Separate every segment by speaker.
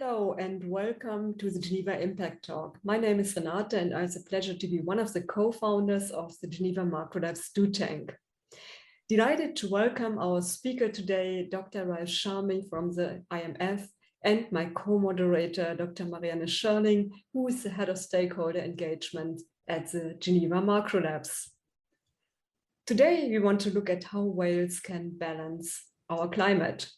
Speaker 1: Hello and welcome to the Geneva Impact Talk. My name is Renate and I have the pleasure to be one of the co-founders of the Geneva Macrolabs Do Tank. Delighted to welcome our speaker today, Dr. Ralph Chami from the IMF, and my co-moderator, Dr. Marianne Schörling, who is the head of stakeholder engagement at the Geneva Macrolabs. Today, we want to look at how whales can balance our climate.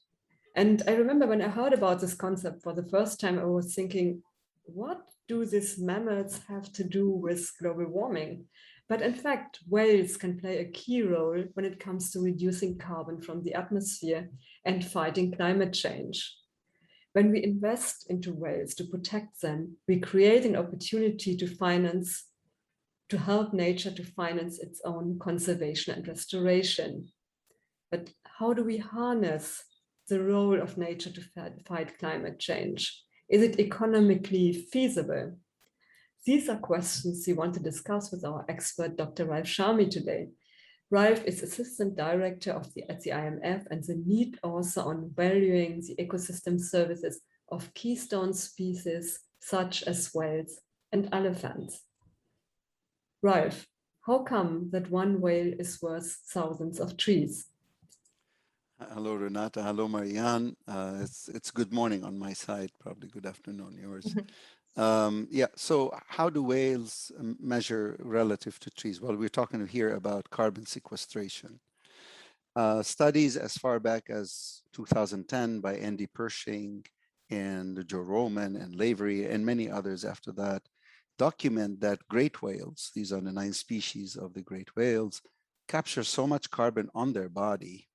Speaker 1: And I remember when I heard about this concept for the first time, I was thinking, what do these mammals have to do with global warming? But in fact, whales can play a key role when it comes to reducing carbon from the atmosphere and fighting climate change. When we invest into whales to protect them, we create an opportunity to help nature to finance its own conservation and restoration. But how do we harness the role of nature to fight climate change? Is it economically feasible? These are questions we want to discuss with our expert, Dr. Ralph Chami, today. Ralph is Assistant Director at the IMF and the lead author on valuing the ecosystem services of keystone species such as whales and elephants. Ralph, how come that one whale is worth thousands of trees?
Speaker 2: Hello, Renata. Hello, Marianne. It's good morning on my side, probably good afternoon yours. Yeah, so how do whales measure relative to trees? Well, we're talking here about carbon sequestration. Studies as far back as 2010 by Andy Pershing and Joe Roman and Lavery and many others after that document that great whales, these are the 9 species of the great whales, capture so much carbon on their body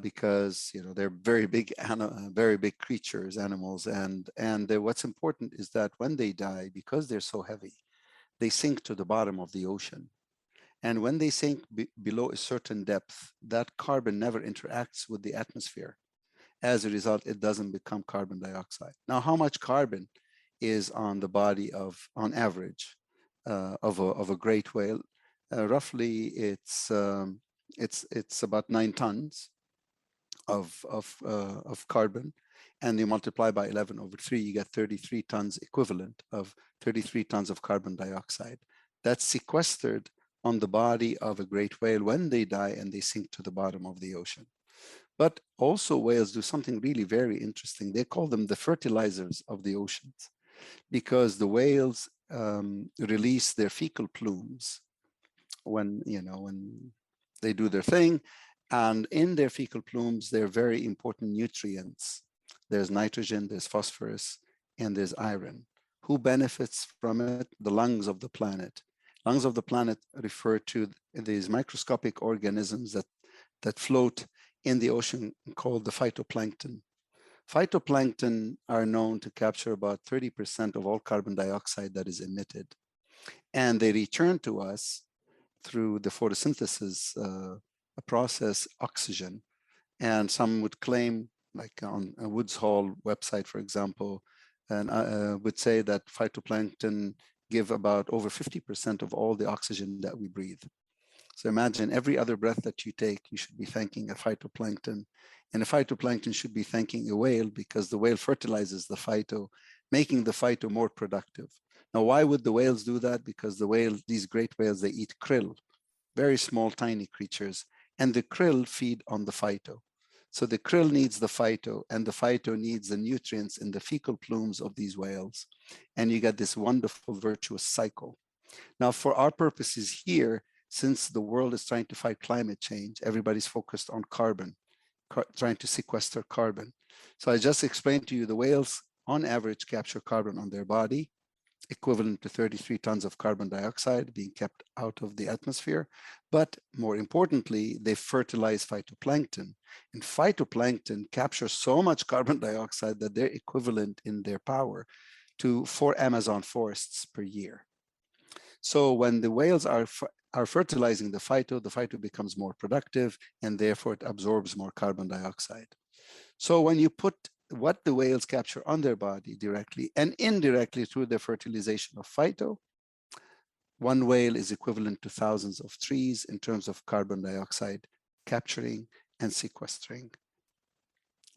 Speaker 2: because they're very big creatures, animals, and what's important is that when they die, because they're so heavy, they sink to the bottom of the ocean. And when they sink below a certain depth, that carbon never interacts with the atmosphere. As a result, it doesn't become carbon dioxide. Now, how much carbon is on the body on average of a great whale? Roughly, it's about 9 tons of carbon, and you multiply by 11/3, you get 33 tons equivalent of 33 tons of carbon dioxide. That's sequestered on the body of a great whale when they die and they sink to the bottom of the ocean. But also whales do something really very interesting. They call them the fertilizers of the oceans, because the whales release their fecal plumes when they do their thing. And in their fecal plumes, there are very important nutrients. There's nitrogen, there's phosphorus, and there's iron. Who benefits from it? The lungs of the planet. Lungs of the planet refer to these microscopic organisms that float in the ocean called the phytoplankton. Phytoplankton are known to capture about 30% of all carbon dioxide that is emitted. And they return to us through the photosynthesis process oxygen. And some would claim, like on a Woods Hole website, for example, and would say that phytoplankton give about over 50% of all the oxygen that we breathe. So imagine every other breath that you take, you should be thanking a phytoplankton. And a phytoplankton should be thanking a whale, because the whale fertilizes the phyto, making the phyto more productive. Now, why would the whales do that? Because these great whales, they eat krill, very small, tiny creatures. And the krill feed on the phyto. So the krill needs the phyto, and the phyto needs the nutrients in the fecal plumes of these whales. And you get this wonderful virtuous cycle. Now, for our purposes here, since the world is trying to fight climate change, everybody's focused on carbon, trying to sequester carbon. So I just explained to you the whales on average capture carbon on their body, equivalent to 33 tons of carbon dioxide being kept out of the atmosphere. But more importantly, they fertilize phytoplankton. And phytoplankton captures so much carbon dioxide that they're equivalent in their power to 4 Amazon forests per year. So when the whales are fertilizing the phyto becomes more productive, and therefore it absorbs more carbon dioxide. So when you put what the whales capture on their body directly and indirectly through the fertilization of phyto, one whale is equivalent to thousands of trees in terms of carbon dioxide capturing and sequestering.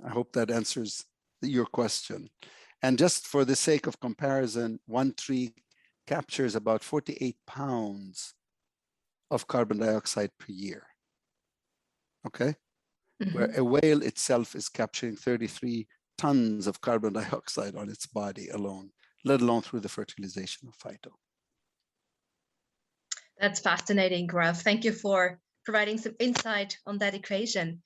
Speaker 2: I hope that answers your question. And just for the sake of comparison, one tree captures about 48 pounds of carbon dioxide per year. Okay? Where a whale itself is capturing 33 tons of carbon dioxide on its body alone, let alone through the fertilization of phyto.
Speaker 3: That's fascinating, Ralph. Thank you for providing some insight on that equation.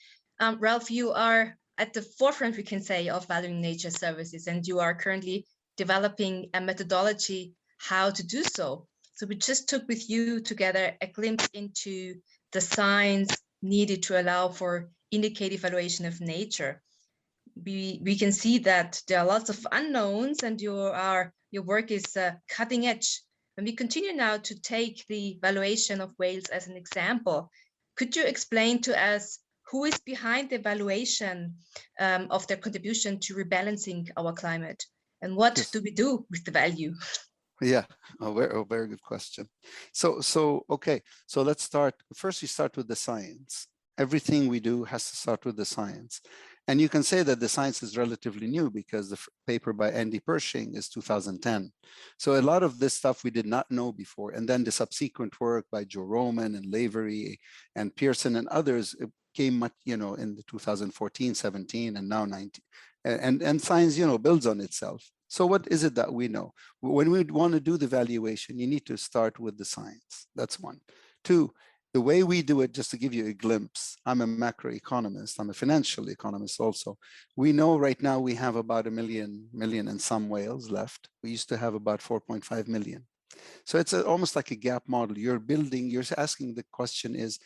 Speaker 3: Ralph, you are at the forefront, we can say, of valuing nature services, and you are currently developing a methodology how to do so. So we just took with you together a glimpse into the science needed to allow for indicative evaluation of nature. We can see that there are lots of unknowns, and your work is cutting edge. And we continue now to take the valuation of whales as an example. Could you explain to us who is behind the valuation of their contribution to rebalancing our climate? And what do we do with the value?
Speaker 2: Yeah, a very good question. Okay, so let's start. First, we start with the science. Everything we do has to start with the science. And you can say that the science is relatively new because the paper by Andy Pershing is 2010. So a lot of this stuff we did not know before. And then the subsequent work by Joe Roman and Lavery and Pearson and others came much, in the 2014, 17, and now 19. And science, builds on itself. So what is it that we know? When we want to do the valuation, you need to start with the science. That's one. Two, the way we do it, just to give you a glimpse, I'm a macroeconomist, I'm a financial economist also. We know right now we have about a million and some whales left. We used to have about 4.5 million. So it's almost like a gap model. You're asking the question is,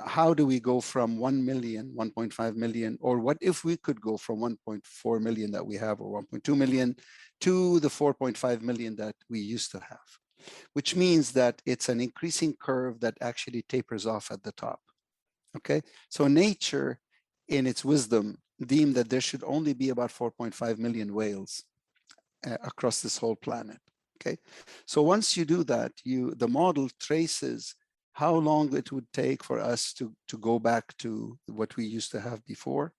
Speaker 2: how do we go from 1 million, 1.5 million, or what if we could go from 1.4 million that we have, or 1.2 million, to the 4.5 million that we used to have? Which means that it's an increasing curve that actually tapers off at the top. Okay, so nature, in its wisdom, deemed that there should only be about 4.5 million whales across this whole planet. Okay, so once you do that, the model traces how long it would take for us to go back to what we used to have before.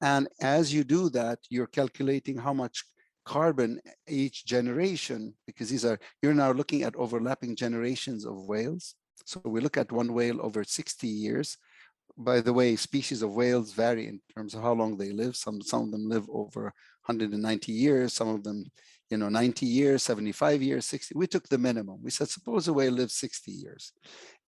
Speaker 2: And as you do that, you're calculating how much carbon each generation, because you're now looking at overlapping generations of whales. So we look at one whale over 60 years. By the way, species of whales vary in terms of how long they live. Some of them live over 190 years, some of them 90 years, 75 years, 60. We took the minimum. We said, suppose a whale lives 60 years.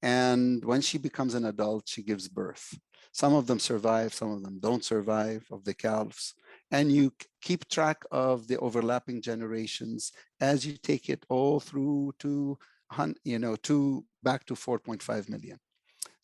Speaker 2: And when she becomes an adult, she gives birth. Some of them survive, some of them don't survive, of the calves. And you keep track of the overlapping generations as you take it all through to back to 4.5 million.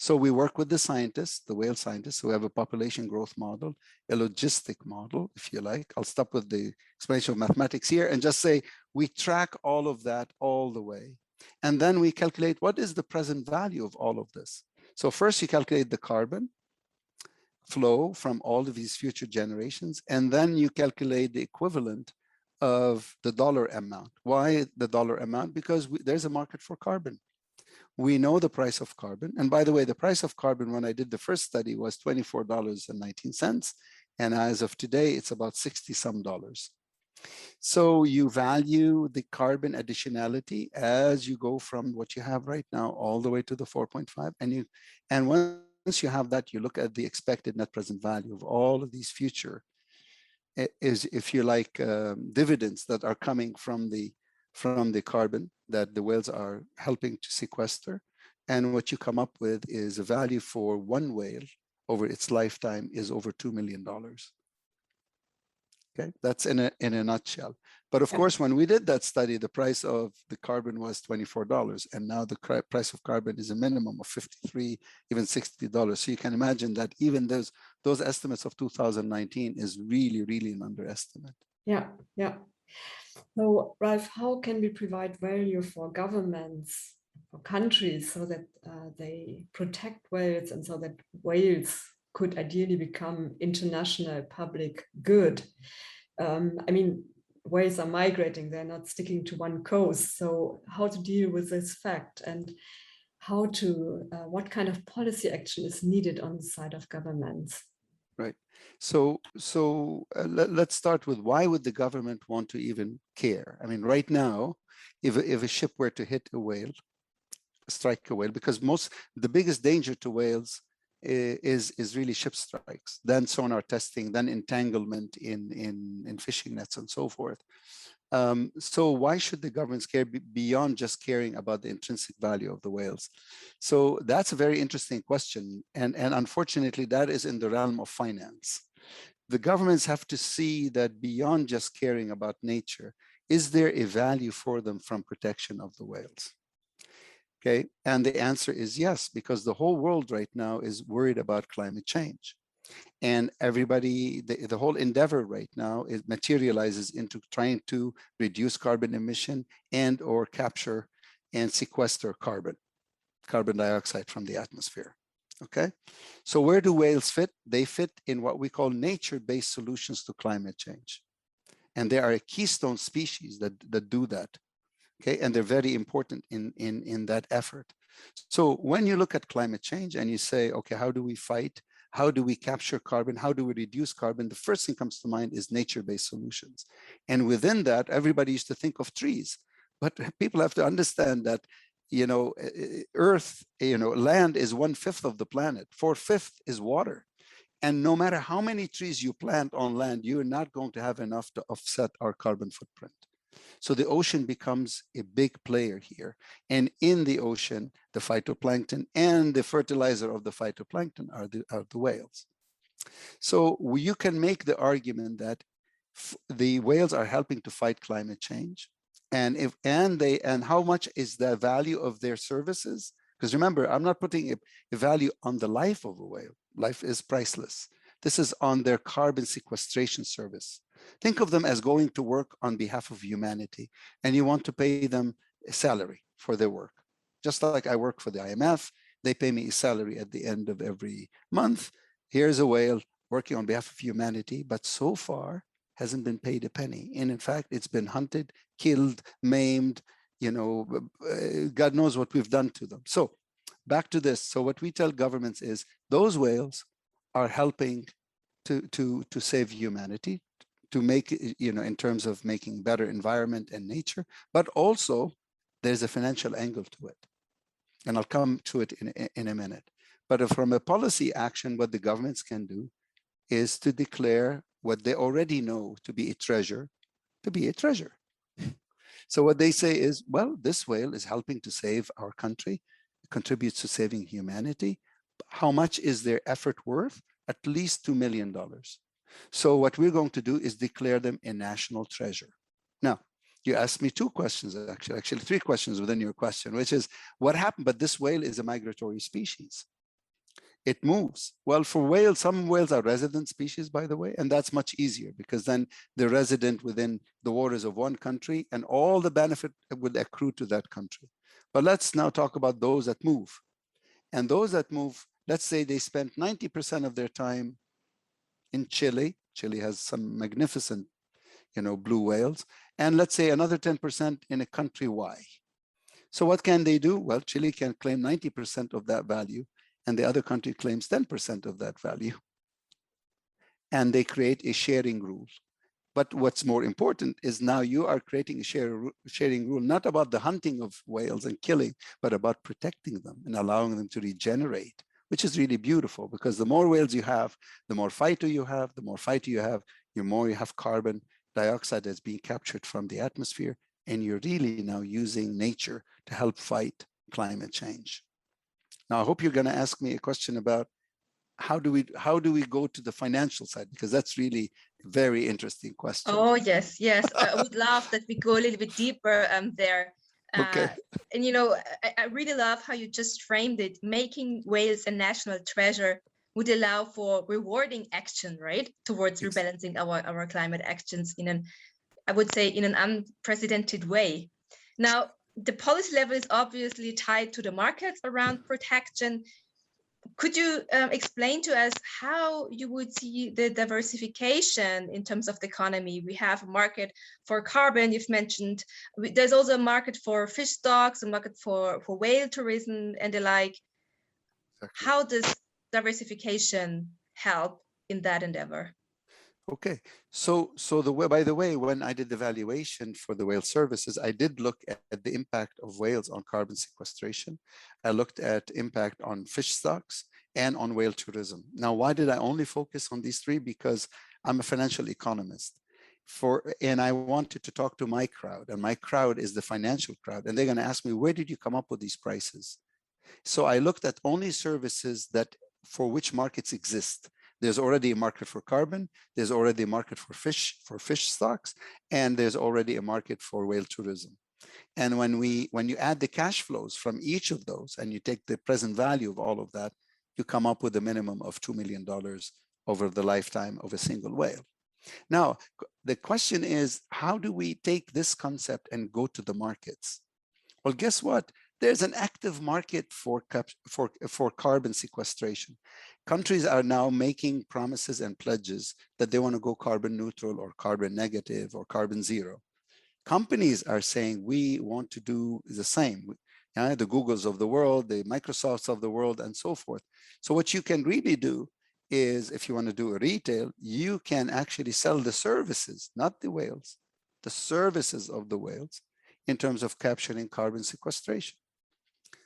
Speaker 2: So we work with the scientists, the whale scientists, who have a population growth model, a logistic model, if you like. I'll stop with the explanation of mathematics here and just say we track all of that all the way. And then we calculate what is the present value of all of this. So first you calculate the carbon flow from all of these future generations, and then you calculate the equivalent of the dollar amount. Why the dollar amount? Because there's a market for carbon. We know the price of carbon. And by the way, the price of carbon when I did the first study was $24.19. And as of today, it's about 60 some dollars. So you value the carbon additionality as you go from what you have right now all the way to the 4.5. And once you have that, you look at the expected net present value of all of these future, if you like, dividends that are coming from the carbon that the whales are helping to sequester. And what you come up with is a value for one whale over its lifetime is over $2 million. Okay, that's in a nutshell. But of course, when we did that study, the price of the carbon was $24, and now the price of carbon is a minimum of $53, even $60. So you can imagine that even those estimates of 2019 is really, really an underestimate.
Speaker 1: Yeah. So, Ralph, how can we provide value for governments, for countries, so that they protect whales and so that whales could ideally become international public good? I mean, whales are migrating, they're not sticking to one coast. So how to deal with this fact, and what kind of policy action is needed on the side of governments?
Speaker 2: Right. So let's start with why would the government want to even care? I mean, right now, if a ship were to hit a whale, strike a whale, because the biggest danger to whales is really ship strikes, then sonar testing, then entanglement in fishing nets and so forth. So why should the governments care beyond just caring about the intrinsic value of the whales? So that's a very interesting question. And unfortunately, that is in the realm of finance. The governments have to see that beyond just caring about nature, is there a value for them from protection of the whales? Okay, and the answer is yes, because the whole world right now is worried about climate change. And everybody, the whole endeavor right now, it materializes into trying to reduce carbon emission and or capture and sequester carbon dioxide from the atmosphere. Okay, so where do whales fit? They fit in what we call nature-based solutions to climate change. And they are a keystone species that do that. Okay, and they're very important in that effort. So when you look at climate change and you say, okay, how do we fight? How do we capture carbon? How do we reduce carbon? The first thing comes to mind is nature-based solutions. And within that, everybody used to think of trees. But people have to understand that, Earth, land is 1/5 of the planet. 4/5 is water. And no matter how many trees you plant on land, you're not going to have enough to offset our carbon footprint. So the ocean becomes a big player here. And in the ocean, the phytoplankton and the fertilizer of the phytoplankton are the whales. So you can make the argument that the whales are helping to fight climate change. And how much is the value of their services? Because remember, I'm not putting a value on the life of a whale. Life is priceless. This is on their carbon sequestration service. Think of them as going to work on behalf of humanity, and you want to pay them a salary for their work. Just like I work for the IMF, they pay me a salary at the end of every month. Here's a whale working on behalf of humanity, but so far hasn't been paid a penny. And in fact, it's been hunted, killed, maimed, God knows what we've done to them. So back to this. So what we tell governments is those whales are helping to save humanity, to make, in terms of making better environment and nature, but also there's a financial angle to it. And I'll come to it in a minute. But from a policy action, what the governments can do is to declare what they already know to be a treasure, to be a treasure. So what they say is, well, this whale is helping to save our country, contributes to saving humanity. How much is their effort worth? At least $2 million. So what we're going to do is declare them a national treasure. Now, you asked me two questions, actually three questions within your question, which is what happened? But this whale is a migratory species. It moves. Well, for whales, some whales are resident species, by the way, and that's much easier because then they're resident within the waters of one country and all the benefit would accrue to that country. But let's now talk about those that move. And those that move, let's say they spent 90% of their time in Chile. Chile has some magnificent, blue whales. And let's say another 10% in a country Y. So what can they do? Well, Chile can claim 90% of that value and the other country claims 10% of that value. And they create a sharing rule. But what's more important is now you are creating a sharing rule, not about the hunting of whales and killing, but about protecting them and allowing them to regenerate, which is really beautiful because the more whales you have, the more phyto you have, the more phyto you have, the more you have carbon dioxide that's being captured from the atmosphere. And you're really now using nature to help fight climate change. Now, I hope you're going to ask me a question about how do we go to the financial side, because that's really a very interesting question.
Speaker 3: Oh, yes. I would love that we go a little bit deeper there.
Speaker 2: Okay.
Speaker 3: And, I really love how you just framed it. Making whales a national treasure would allow for rewarding action, right? Towards rebalancing our climate actions in an unprecedented way. Now, the policy level is obviously tied to the markets around protection. Could you explain to us how you would see the diversification in terms of the economy? We have a market for carbon, you've mentioned. There's also a market for fish stocks, a market for whale tourism and the like. Exactly. How does diversification help in that endeavor?
Speaker 2: Okay, so by the way, when I did the valuation for the whale services, I did look at the impact of whales on carbon sequestration. I looked at impact on fish stocks and on whale tourism. Now, why did I only focus on these three? Because I'm a financial economist. And I wanted to talk to my crowd, and my crowd is the financial crowd, and they're going to ask me, where did you come up with these prices? So I looked at only services that for which markets exist. There's already a market for carbon, there's already a market for fish stocks, and there's already a market for whale tourism. And when you add the cash flows from each of those and you take the present value of all of that, you come up with a minimum of $2 million over the lifetime of a single whale. Now, the question is, how do we take this concept and go to the markets? Well, guess what? There's an active market for carbon sequestration. Countries are now making promises and pledges that they want to go carbon neutral or carbon negative or carbon zero. Companies are saying we want to do the same. The Googles of the world, the Microsofts of the world, and so forth. So what you can really do is, if you want to do a retail, you can actually sell the services, not the whales, the services of the whales in terms of capturing carbon sequestration.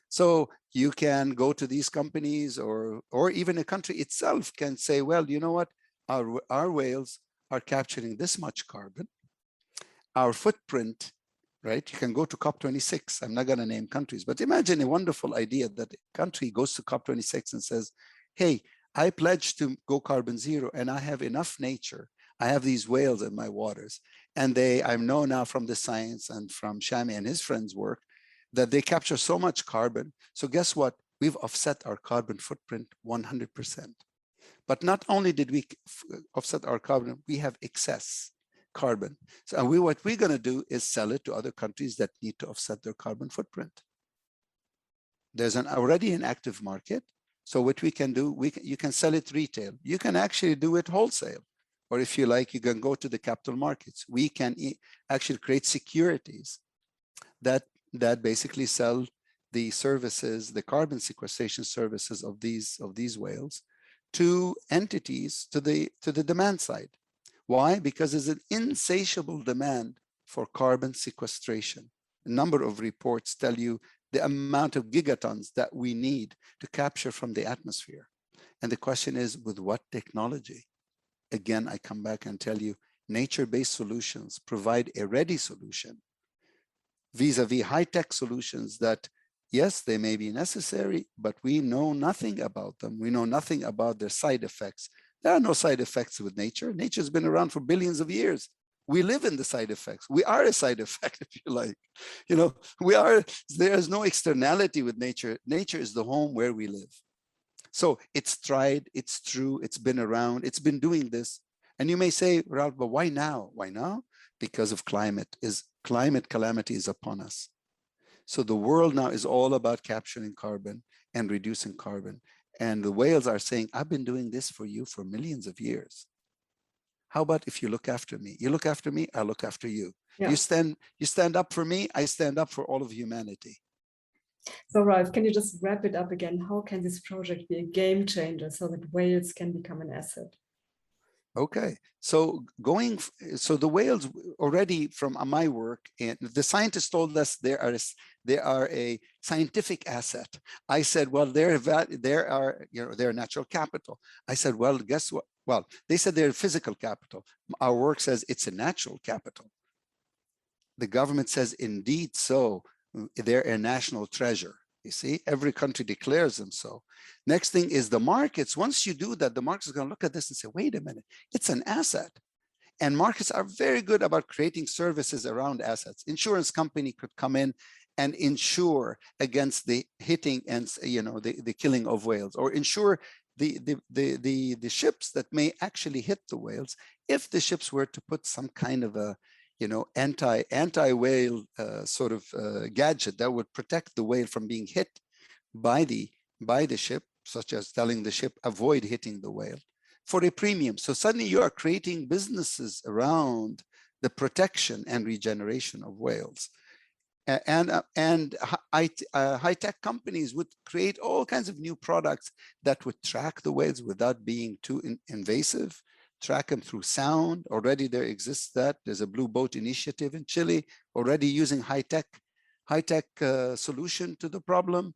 Speaker 2: So you can go to these companies, or even a country itself can say, well, you know what, our whales are capturing this much carbon. Our footprint, right? You can go to COP26. I'm not going to name countries, but imagine a wonderful idea that a country goes to COP26 and says, hey, I pledge to go carbon zero, and I have enough nature. I have these whales in my waters. And I know now from the science and from Chami and his friends' work that they capture so much carbon. So guess what? We've offset our carbon footprint 100%. But not only did we offset our carbon, we have excess carbon. So what we're going to do is sell it to other countries that need to offset their carbon footprint. There's already an active market. So what we can do, you can sell it retail. You can actually do it wholesale. Or if you like, you can go to the capital markets. We can actually create securities that basically sell the services, the carbon sequestration services of these whales to entities, to the demand side. Why? Because there's an insatiable demand for carbon sequestration. A number of reports tell you the amount of gigatons that we need to capture from the atmosphere. And the question is, with what technology? Again, I come back and tell you, nature-based solutions provide a ready solution vis-a-vis high-tech solutions that, yes, they may be necessary, but we know nothing about them. We know nothing about their side effects. There are no side effects with nature. Nature's been around for billions of years. We live in the side effects. We are a side effect, if you like. There's no externality with nature. Nature is the home where we live. So it's tried, it's true, it's been around, it's been doing this. And you may say, Ralph, but why now? Why now? Because of climate calamity is upon us. So the world now is all about capturing carbon and reducing carbon. And the whales are saying, I've been doing this for you for millions of years. How about if you look after me? You look after me, I look after you. Yeah. You stand up for me, I stand up for all of humanity.
Speaker 1: So Ralph, can you just wrap it up again? How can this project be a game changer so that whales can become an asset?
Speaker 2: Okay, so the whales already from my work, and the scientists told us they are a scientific asset. I said, well, they're natural capital. I said, well, guess what? Well, they said they're physical capital. Our work says it's a natural capital. The government says, indeed so. They're a national treasure. You see, every country declares them so. Next thing is the markets. Once you do that, the markets are going to look at this and say, wait a minute, it's an asset. And markets are very good about creating services around assets. Insurance company could come in and insure against the hitting and the killing of whales, or insure the ships that may actually hit the whales if the ships were to put some kind of a anti-whale sort of gadget that would protect the whale from being hit by the ship, such as telling the ship avoid hitting the whale for a premium. So suddenly you are creating businesses around the protection and regeneration of whales. and high-tech companies would create all kinds of new products that would track the whales without being too invasive, track them through sound. Already there exists that. There's a Blue Boat initiative in Chile already using high-tech solution to the problem.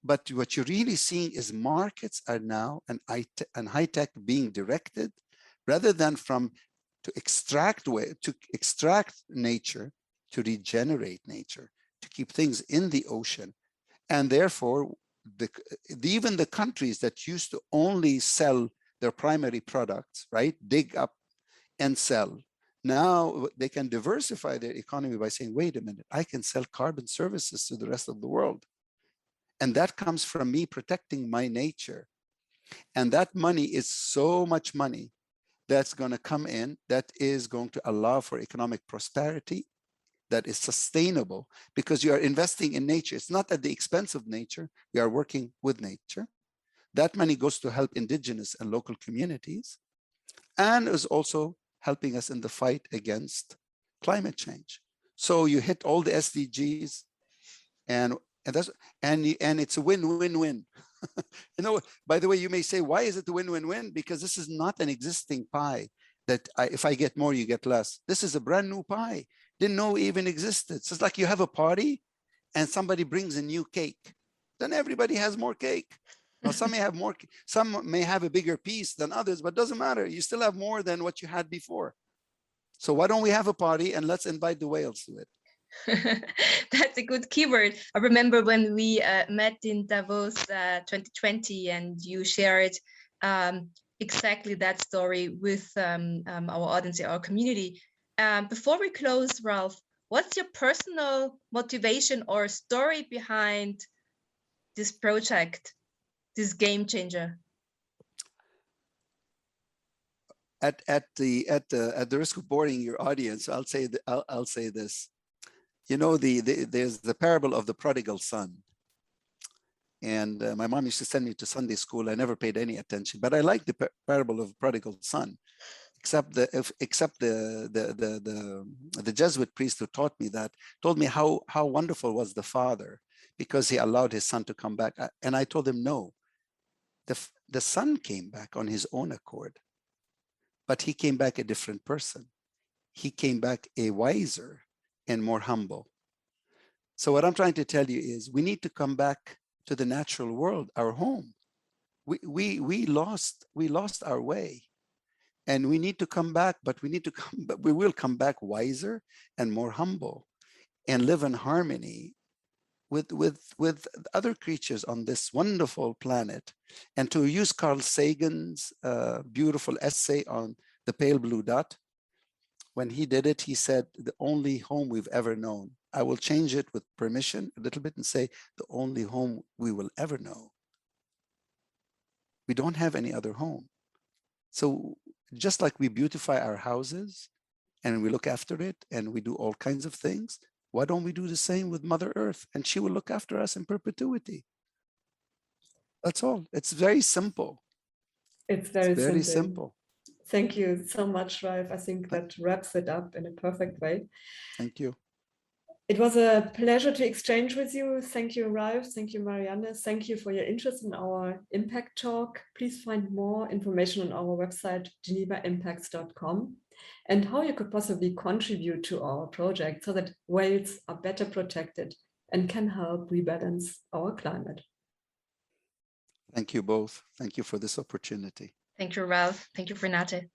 Speaker 2: But what you're really seeing is markets are now and high-tech being directed rather than to extract nature, to regenerate nature, to keep things in the ocean. And therefore, even the countries that used to only sell their primary products, right, dig up and sell, now they can diversify their economy by saying, wait a minute, I can sell carbon services to the rest of the world. And that comes from me protecting my nature. And that money is so much money that's going to come in that is going to allow for economic prosperity that is sustainable, because you are investing in nature. It's not at the expense of nature. We are working with nature. That money goes to help indigenous and local communities, and is also helping us in the fight against climate change. So you hit all the SDGs, and it's a win-win-win. You know, by the way, you may say, why is it a win-win-win? Because this is not an existing pie that if I get more, you get less. This is a brand new pie. Didn't know even existed. So it's like you have a party and somebody brings a new cake. Then everybody has more cake. Now, some may have more, some may have a bigger piece than others, but doesn't matter. You still have more than what you had before. So why don't we have a party and let's invite the whales to it?
Speaker 3: That's a good keyword. I remember when we met in Davos 2020, and you shared exactly that story with our audience, our community. Before we close, Ralph, what's your personal motivation or story behind this project, this game changer?
Speaker 2: At the risk of boring your audience, I'll say this. You know, there's the parable of the prodigal son. And my mom used to send me to Sunday school. I never paid any attention, but I like the parable of the prodigal son, except the Jesuit priest who taught me that, told me how wonderful was the father because he allowed his son to come back. And I told him, no, the son came back on his own accord, but he came back a different person. He came back a wiser and more humble. So what I'm trying to tell you is we need to come back to the natural world, our home. We lost our way, and we need to come back, but we will come back wiser and more humble and live in harmony with other creatures on this wonderful planet. And to use Carl Sagan's beautiful essay on the pale blue dot, when he did it, he said, the only home we've ever known. I will change it with permission a little bit and say, the only home we will ever know. We don't have any other home. So just like we beautify our houses and we look after it and we do all kinds of things, why don't we do the same with Mother Earth? And she will look after us in perpetuity. That's all. It's very simple.
Speaker 1: It's very
Speaker 2: simple.
Speaker 1: Thank you so much, Ralph. I think that wraps it up in a perfect way.
Speaker 2: Thank you.
Speaker 1: It was a pleasure to exchange with you. Thank you, Ralph. Thank you, Marianne. Thank you for your interest in our impact talk. Please find more information on our website, genevaimpacts.com, and how you could possibly contribute to our project so that whales are better protected and can help rebalance our climate.
Speaker 2: Thank you both. Thank you for this opportunity.
Speaker 3: Thank you, Ralph. Thank you, Renate.